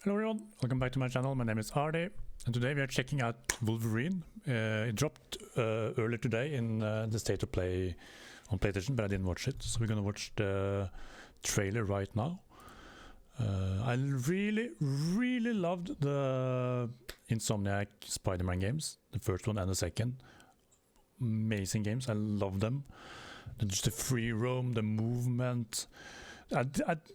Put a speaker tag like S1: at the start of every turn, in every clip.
S1: Hello everyone, welcome back to my channel. My name is Ardi, and today we are checking out Wolverine. It dropped earlier today in the state of play on PlayStation, but I didn't watch it, so we're gonna watch the trailer right now. I really loved the Insomniac Spider-Man games, the first one and the second. Amazing games, I love them. Just the free roam, the movement. I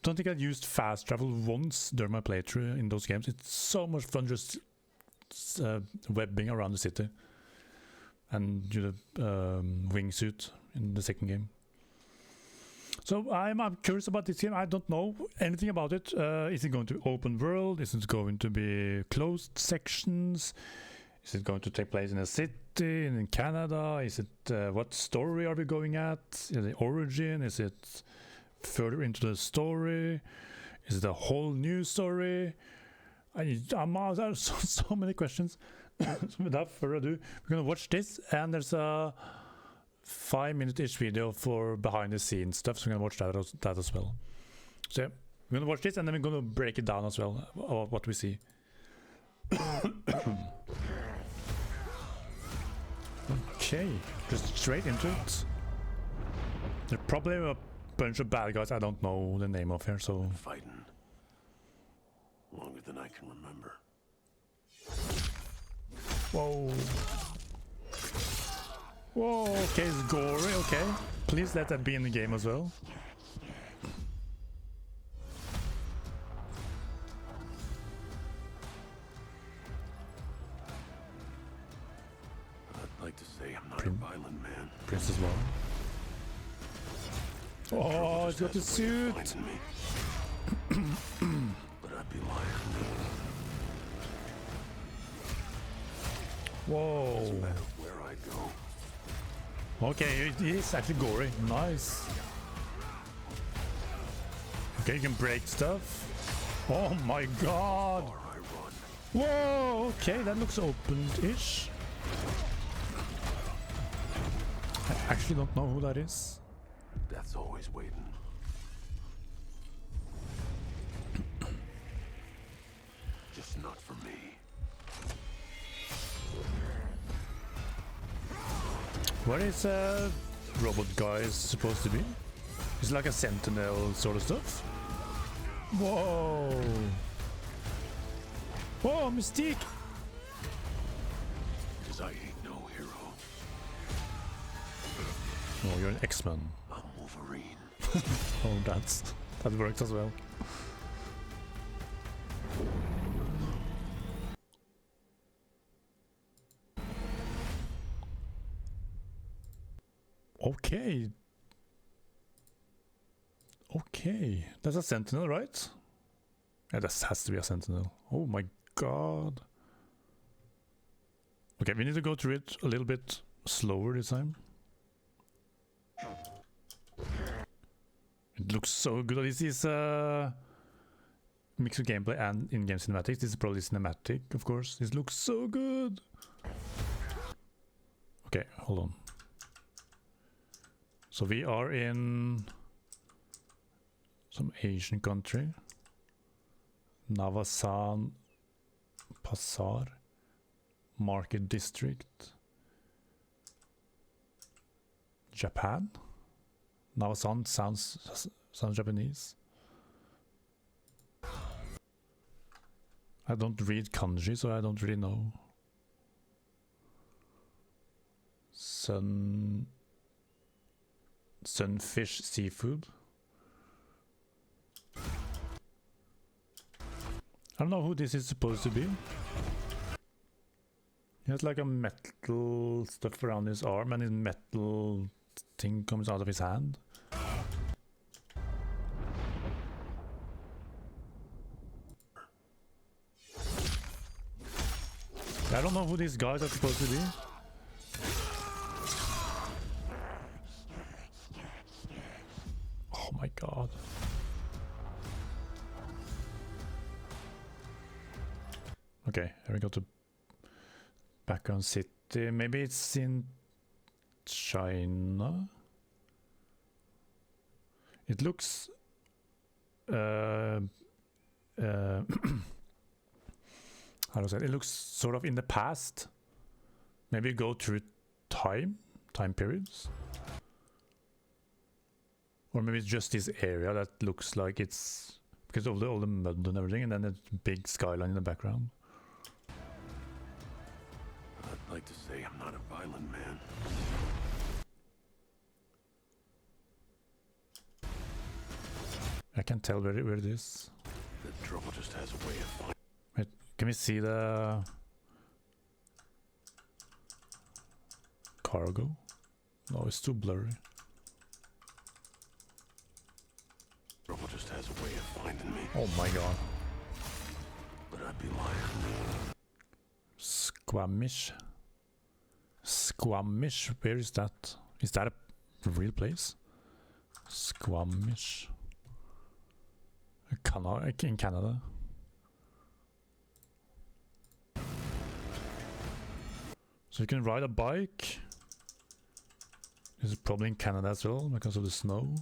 S1: don't think I used fast travel once during my playthrough in those games. It's so much fun just webbing around the city and do the wingsuit in the second game. So I'm curious about this game. I don't know anything about it. Is it going to be open world? Is it going to be closed sections? Is it going to take place in a city in Canada? Is it what story are we going at? Is it origin? Is it further into the story? Is it a whole new story? There's so many questions. So without further ado, we're gonna watch this, and there's a 5-minute-ish video for behind the scenes stuff, so we're gonna watch that as well. So yeah, we're gonna watch this and then we're gonna break it down as well, what we see. Okay, just straight into it. There's probably a bunch of bad guys I don't know the name of here, so
S2: fighting longer than I can remember.
S1: Whoa. Whoa, okay, it's gory, okay. Please let that be in the game as well.
S2: I'd like to say I'm not a violent man.
S1: Prince as well. Oh, it's got the suit!
S2: But I'd be lying.
S1: Whoa.
S2: Doesn't matter where I go.
S1: Okay, it is actually gory. Nice. Okay, you can break stuff. Oh my god!
S2: Far I run.
S1: Whoa, okay, that looks open-ish. I actually don't know who that is.
S2: Death's always waiting. Just not for me.
S1: What is robot guy supposed to be? It's like a sentinel sort of stuff. Whoa! Whoa, Mystique!
S2: Cause I ain't no hero.
S1: Oh, you're an X-Man.
S2: I'm Wolverine.
S1: Oh, that works as well. Okay. Okay, that's a sentinel, right? Yeah, that has to be a sentinel. Oh my god. Okay, we need to go through it a little bit slower this time. It looks so good. This is a mix of gameplay and in-game cinematics. This is probably cinematic, of course. This looks so good. Okay, hold on. So we are in some Asian country. Navasan Pasar Market District. Japan? Navasan sounds Japanese. I don't read kanji, so I don't really know. Sunfish seafood. I don't know who this is supposed to be. He has like a metal stuff around his arm, and his metal thing comes out of his hand. I don't know who these guys are supposed to be. Oh my god. Okay, here we go to background city. Maybe it's in China. It looks how to say it? It looks sort of in the past. Maybe go through time periods. Or maybe it's just this area that looks like it's because of all the mud and everything, and then a big skyline in the background.
S2: I'd like to say I'm not a violent man.
S1: I can't tell where it is.
S2: The trouble just has a way of finding.
S1: Wait, can we see the cargo? No, it's too blurry.
S2: Trouble just has a way of finding me.
S1: Oh my god.
S2: But I'd be lying.
S1: Squamish. Squamish, where is that? Is that a real place? Squamish. In Canada. So you can ride a bike. This is probably in Canada as well because of the snow.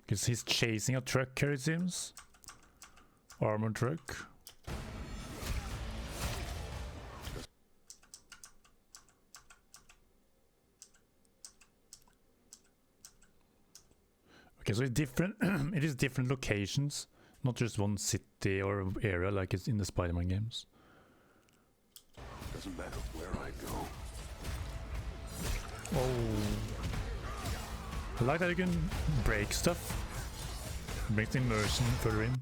S1: Because he's chasing a truck here, it seems. Armored truck. Okay, so it's different. It is different locations, not just one city or area like it's in the Spider-Man games.
S2: Doesn't matter where I go.
S1: Oh, I like that you can break stuff. Makes the immersion further in.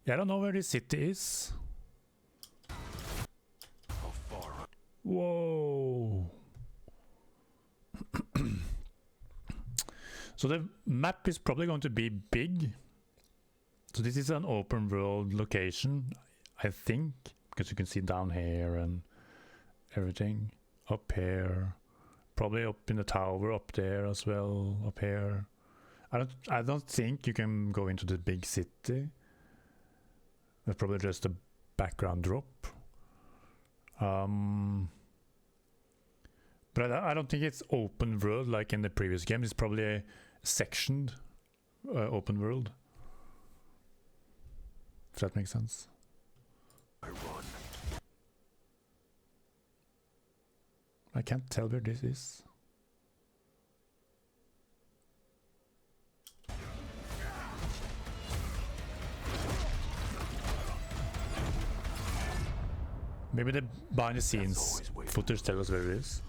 S1: Yeah, I don't know where this city is.
S2: How far?
S1: Whoa. So the map is probably going to be big. So this is an open world location, I think, because you can see down here and everything. Up here, probably up in the tower, up there as well, up here. I don't think you can go into the big city. That's probably just a background drop. But I don't think it's open world like in the previous game. It's probably a sectioned open world. If that makes sense.
S2: I run.
S1: I can't tell where this is. Maybe the behind the scenes footage tell us where it is.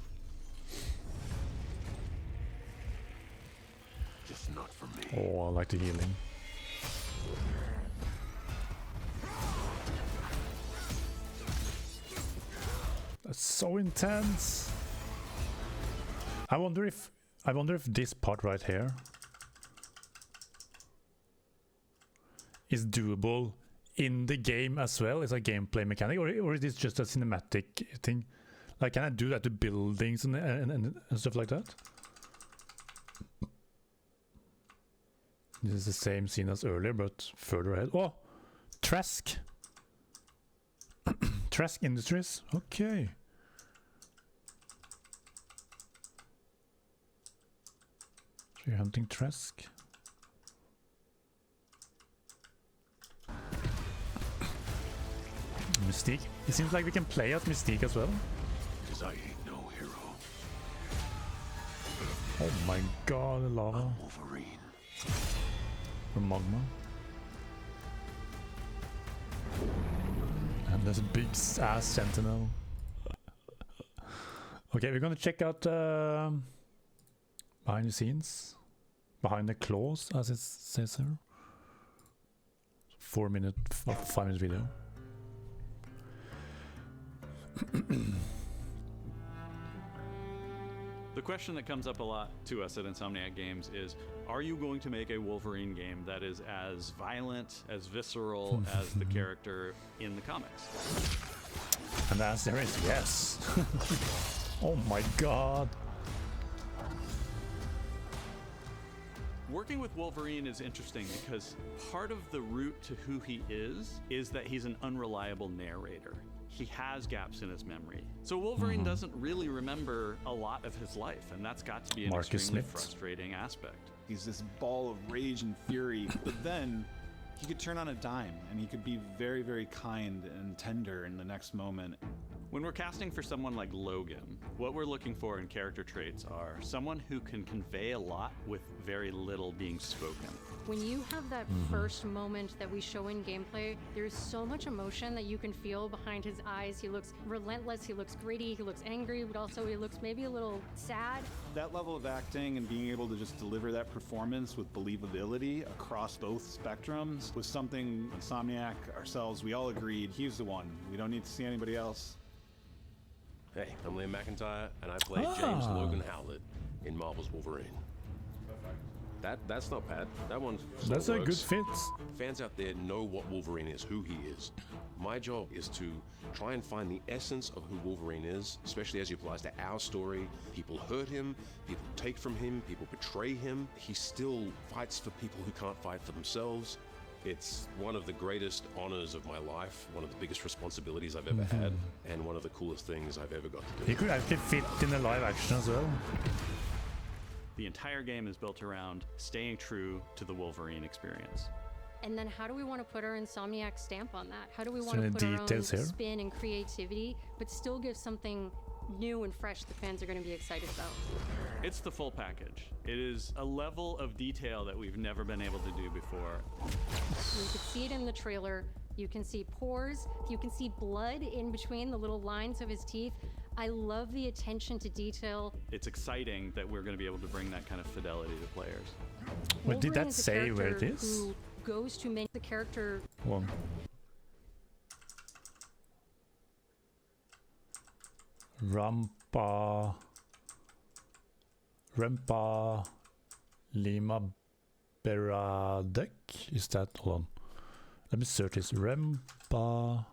S2: Just not for me.
S1: Oh, I like the healing. That's so intense. I wonder if this part right here is doable in the game as well. It's a gameplay mechanic, or is this just a cinematic thing? Like, can I do that to buildings and stuff like that? This is the same scene as earlier, but further ahead. Oh, Trask. Trask Industries. Okay. So you're hunting Trask. Mystique. It seems like we can play as Mystique as well.
S2: Because I ain't no hero.
S1: Oh my god, the lava.
S2: I'm Wolverine.
S1: Or magma. And there's a big ass sentinel. Okay, we're gonna check out behind the scenes. Behind the claws, as it says here. 4 minute or 5 minute video.
S3: The question that comes up a lot to us at Insomniac Games is, are you going to make a Wolverine game that is as violent, as visceral as the character in the comics?
S1: And the answer is yes. Oh my god.
S3: Working with Wolverine is interesting because part of the route to who he is that he's an unreliable narrator. He has gaps in his memory. So Wolverine doesn't really remember a lot of his life, and that's got to be an extremely frustrating aspect.
S4: He's this ball of rage and fury, but then He could turn on a dime, and he could be very, very kind and tender in the next moment.
S3: When we're casting for someone like Logan, what we're looking for in character traits are someone who can convey a lot with very little being spoken.
S5: When you have that first moment that we show in gameplay, there's so much emotion that you can feel behind his eyes. He looks relentless, he looks gritty, he looks angry, but also he looks maybe a little sad.
S4: That level of acting and being able to just deliver that performance with believability across both spectrums was something Insomniac, ourselves, we all agreed he's the one. We don't need to see anybody else.
S2: Hey, I'm Liam McIntyre, and I play James Logan Howlett in Marvel's Wolverine. That's not bad. That one sort
S1: That's
S2: of
S1: a
S2: works.
S1: good fit.
S2: Fans out there know what Wolverine is, who he is. My job is to try and find the essence of who Wolverine is, especially as it applies to our story. People hurt him, people take from him, people betray him. He still fights for people who can't fight for themselves. It's one of the greatest honors of my life, one of the biggest responsibilities I've ever had, and one of the coolest things I've ever got to do.
S1: He could actually fit in the live action as well.
S3: The entire game is built around staying true to the Wolverine experience.
S5: And then how do we want to put our Insomniac stamp on that? How do we
S1: So
S5: want to
S1: the
S5: put our own
S1: details here?
S5: spin and creativity, but still give something new and fresh the fans are going to be excited about?
S3: It's the full package. It is a level of detail that we've never been able to do before.
S5: You could see it in the trailer. You can see pores. You can see blood in between the little lines of his teeth. I love the attention to detail.
S3: It's exciting that we're going to be able to bring that kind of fidelity to players.
S1: Well, did
S5: Wolverine
S1: that
S5: is a
S1: say where it
S5: character
S1: is?
S5: Who goes to many the character
S1: Well, Rampa Lima Beradek. Is that, hold on. Let me search this. Rampa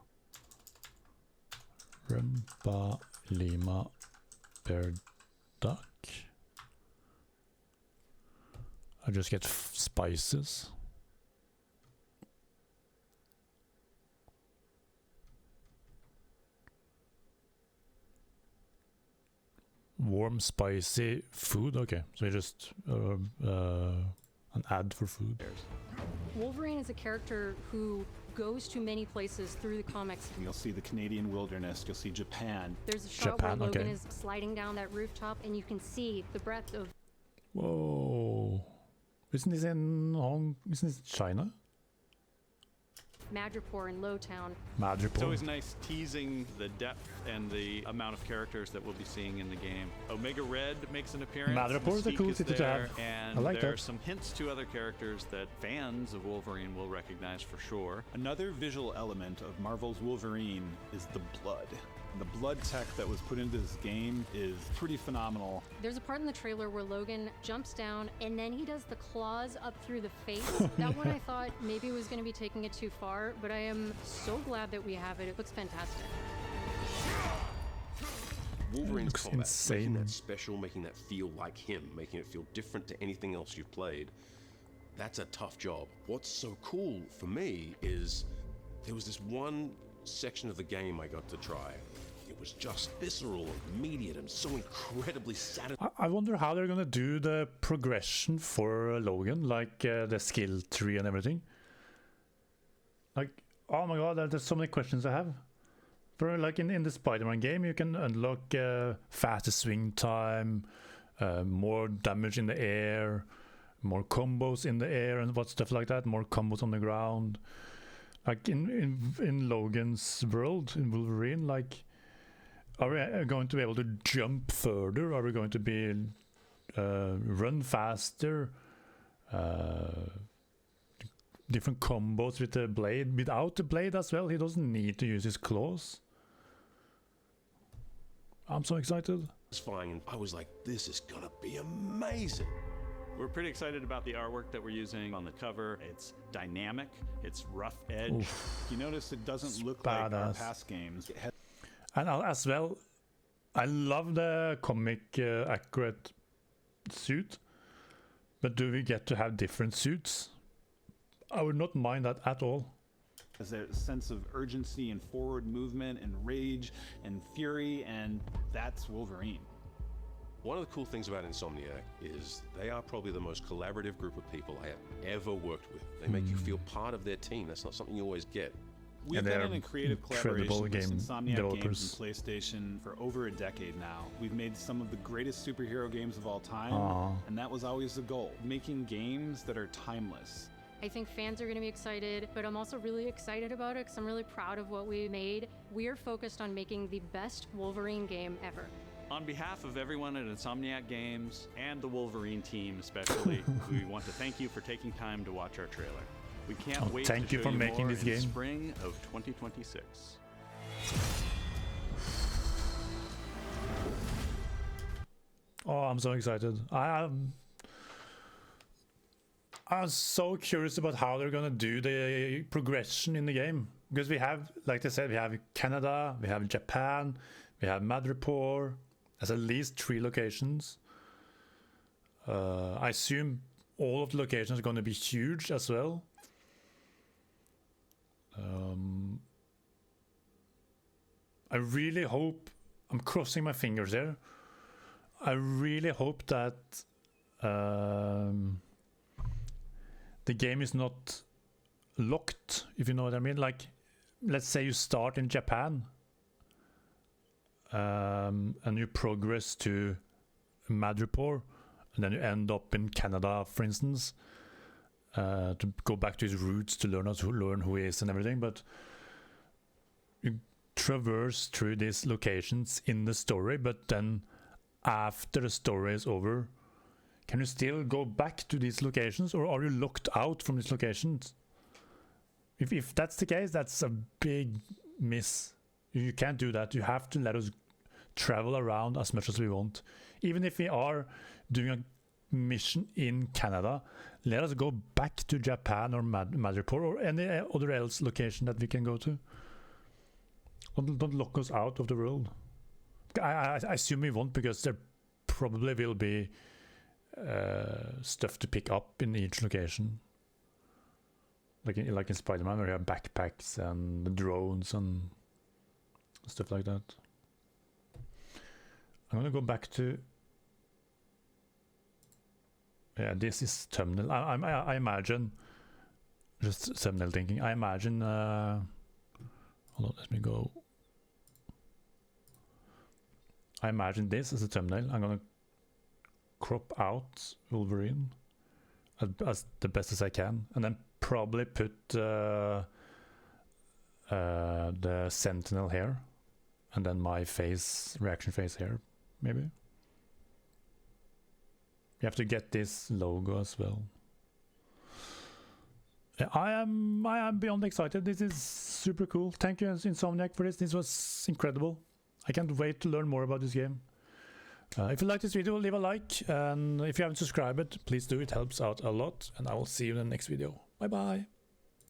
S1: Lima Beradek. I just get spices. Warm, spicy food. Okay, so just an ad for food.
S5: Wolverine is a character who goes to many places through the comics.
S4: You'll see the Canadian wilderness, you'll see Japan.
S5: There's a shot
S1: Japan,
S5: where Logan
S1: okay.
S5: is sliding down that rooftop, and you can see the breadth of
S1: Whoa! Isn't this in Isn't this China?
S5: Madripoor and Lowtown.
S3: It's
S1: Madripoor.
S3: always nice teasing the depth and the amount of characters that we'll be seeing in the game. Omega Red makes an appearance.
S1: Madripoor is a
S3: Mystique
S1: cool
S3: is
S1: city to
S3: there,
S1: have.
S3: And
S1: I like
S3: there
S1: that.
S3: are some hints to other characters that fans of Wolverine will recognize for sure.
S4: Another visual element of Marvel's Wolverine is the blood. The blood tech that was put into this game is pretty phenomenal.
S5: There's a part in the trailer where Logan jumps down and then he does the claws up through the face. That one I thought maybe was going to be taking it too far, but I am so glad that we have it. It looks fantastic.
S2: Wolverine's
S1: Looks
S2: combat,
S1: insane.
S2: making that special, making that feel like him, making it feel different to anything else you've played, that's a tough job. What's so cool for me is there was this one section of the game I got to try. It was just visceral and immediate and so incredibly satisfying.
S1: I wonder how they're gonna do the progression for Logan, like the skill tree and everything. Like, oh my god, there's so many questions I have. For like in the Spider-Man game, you can unlock faster swing time, more damage in the air, more combos in the air and what stuff like that, more combos on the ground. Like in Logan's world, in Wolverine, like, are we going to be able to jump further? Are we going to be run faster? Different combos with the blade. Without the blade as well, he doesn't need to use his claws. I'm so excited.
S2: And I was like, this is gonna be amazing.
S3: We're pretty excited about the artwork that we're using on the cover. It's dynamic, it's rough edge.
S1: Oof.
S4: You notice it doesn't look like our
S1: Badass.
S4: past games. It has
S1: And as well, I love the comic accurate suit, but do we get to have different suits? I would not mind that at all.
S4: a sense of urgency and forward movement and rage and fury, and that's Wolverine.
S2: One of the cool things about Insomniac is they are probably the most collaborative group of people I have ever worked with. They make you feel part of their team. That's not something you always get.
S4: We've
S1: And
S4: been
S1: they're
S4: in a creative
S1: incredible
S4: collaboration with
S1: game
S4: Insomniac
S1: developers.
S4: Games and PlayStation for over a decade now. We've made some of the greatest superhero games of all time, and that was always the goal, making games that are timeless.
S5: I think fans are going to be excited, but I'm also really excited about it because I'm really proud of what we made. We are focused on making the best Wolverine game ever.
S3: On behalf of everyone at Insomniac Games and the Wolverine team especially, we want to thank you for taking time to watch our trailer. We can't wait
S1: thank
S3: to
S1: you
S3: show
S1: for making
S3: more
S1: this
S3: in
S1: game.
S3: spring of 2026.
S1: Oh, I'm so excited. I'm so curious about how they're gonna do the progression in the game, because we have, like I said, we have Canada, we have Japan, we have Madripoor. There's at least 3 locations. I assume all of the locations are going to be huge as well. I really hope, I'm crossing my fingers here, I really hope that the game is not locked, if you know what I mean. Like, let's say you start in Japan and you progress to Madripoor, and then you end up in Canada, for instance, to go back to his roots, to learn who he is and everything. But you traverse through these locations in the story, but then after the story is over, can you still go back to these locations, or are you locked out from these locations? If that's the case, that's a big miss. You can't do that. You have to let us travel around as much as we want. Even if we are doing a mission in Canada, let us go back to Japan or Madripoor or any other else location that we can go to. Don't lock us out of the world. I assume we won't, because there probably will be stuff to pick up in each location. Like in Spider-Man, where you have backpacks and drones and stuff like that. I'm gonna go back to, yeah, this is thumbnail. I imagine, just thumbnail thinking, I imagine, hold on, let me go. I imagine this as a thumbnail. I'm gonna crop out Wolverine as the best as I can, and then probably put the Sentinel here, and then my reaction face here, maybe. You have to get this logo as well. Yeah, I am beyond excited. This is super cool. Thank you, Insomniac, for this. This was incredible. I can't wait to learn more about this game. If you like this video, leave a like, and if you haven't subscribed, please do. It helps out a lot, and I will see you in the next video. Bye bye.